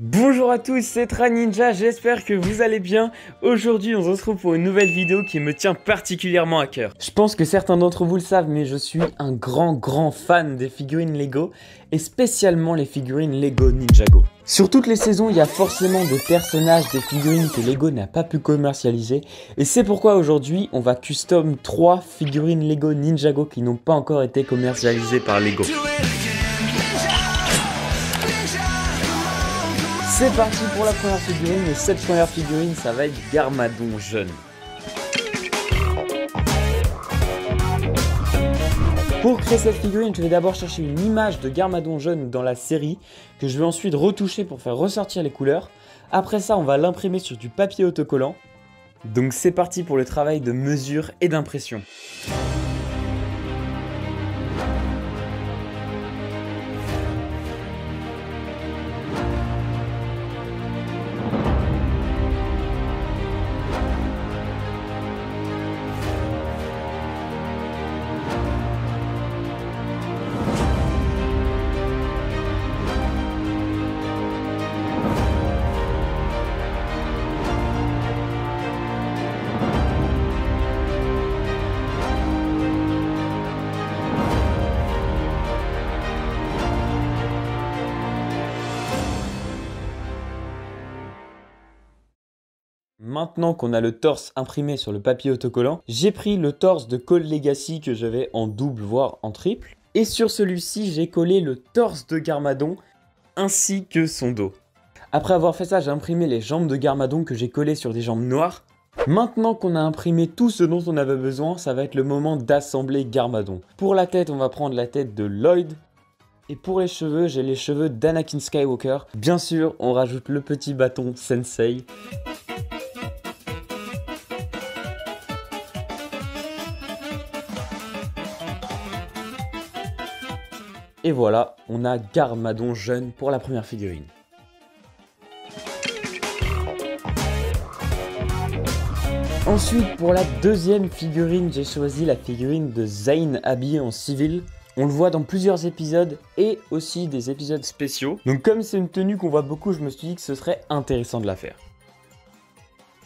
Bonjour à tous, c'est Traninja, j'espère que vous allez bien. Aujourd'hui, on se retrouve pour une nouvelle vidéo qui me tient particulièrement à cœur. Je pense que certains d'entre vous le savent, mais je suis un grand fan des figurines Lego et spécialement les figurines Lego Ninjago. Sur toutes les saisons, il y a forcément des personnages, des figurines que Lego n'a pas pu commercialiser et c'est pourquoi aujourd'hui, on va custom 3 figurines Lego Ninjago qui n'ont pas encore été commercialisées par Lego. C'est parti pour la première figurine et cette première figurine ça va être Garmadon jeune. Pour créer cette figurine je vais d'abord chercher une image de Garmadon jeune dans la série que je vais ensuite retoucher pour faire ressortir les couleurs. Après ça on va l'imprimer sur du papier autocollant. Donc c'est parti pour le travail de mesure et d'impression. Maintenant qu'on a le torse imprimé sur le papier autocollant, j'ai pris le torse de Code Legacy que j'avais en double voire en triple. Et sur celui-ci, j'ai collé le torse de Garmadon ainsi que son dos. Après avoir fait ça, j'ai imprimé les jambes de Garmadon que j'ai collées sur des jambes noires. Maintenant qu'on a imprimé tout ce dont on avait besoin, ça va être le moment d'assembler Garmadon. Pour la tête, on va prendre la tête de Lloyd. Et pour les cheveux, j'ai les cheveux d'Anakin Skywalker. Bien sûr, on rajoute le petit bâton Sensei. Et voilà, on a Garmadon jeune pour la première figurine. Ensuite, pour la deuxième figurine, j'ai choisi la figurine de Zane habillé en civil. On le voit dans plusieurs épisodes et aussi des épisodes spéciaux. Donc comme c'est une tenue qu'on voit beaucoup, je me suis dit que ce serait intéressant de la faire.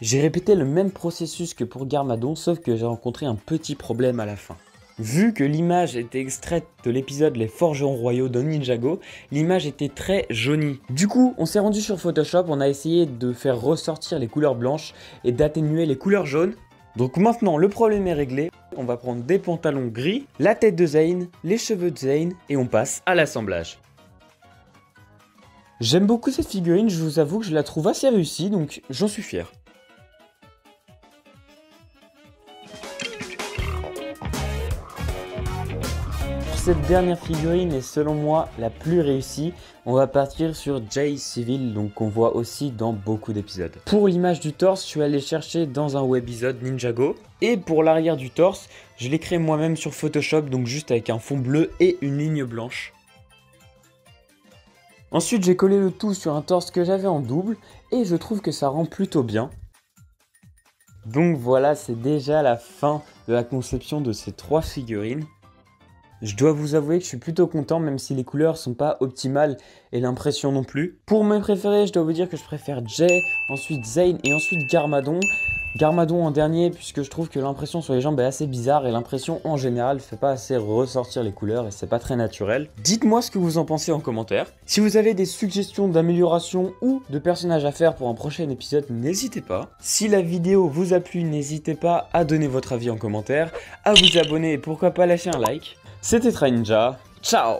J'ai répété le même processus que pour Garmadon, sauf que j'ai rencontré un petit problème à la fin. Vu que l'image était extraite de l'épisode Les Forgerons Royaux de Ninjago, l'image était très jaunie. Du coup, on s'est rendu sur Photoshop, on a essayé de faire ressortir les couleurs blanches et d'atténuer les couleurs jaunes. Donc maintenant, le problème est réglé. On va prendre des pantalons gris, la tête de Zane, les cheveux de Zane et on passe à l'assemblage. J'aime beaucoup cette figurine, je vous avoue que je la trouve assez réussie, donc j'en suis fier. Cette dernière figurine est selon moi la plus réussie. On va partir sur Jay Civil, donc qu'on voit aussi dans beaucoup d'épisodes. Pour l'image du torse, je suis allé chercher dans un webisode Ninjago. Et pour l'arrière du torse, je l'ai créé moi-même sur Photoshop, donc juste avec un fond bleu et une ligne blanche. Ensuite, j'ai collé le tout sur un torse que j'avais en double et je trouve que ça rend plutôt bien. Donc voilà, c'est déjà la fin de la conception de ces 3 figurines. Je dois vous avouer que je suis plutôt content même si les couleurs sont pas optimales et l'impression non plus. Pour mes préférés, je dois vous dire que je préfère Jay, ensuite Zane et ensuite Garmadon. Garmadon en dernier puisque je trouve que l'impression sur les jambes est assez bizarre et l'impression en général ne fait pas assez ressortir les couleurs et c'est pas très naturel. Dites-moi ce que vous en pensez en commentaire. Si vous avez des suggestions d'amélioration ou de personnages à faire pour un prochain épisode, n'hésitez pas. Si la vidéo vous a plu, n'hésitez pas à donner votre avis en commentaire, à vous abonner et pourquoi pas lâcher un like. C'était Traninja, ciao!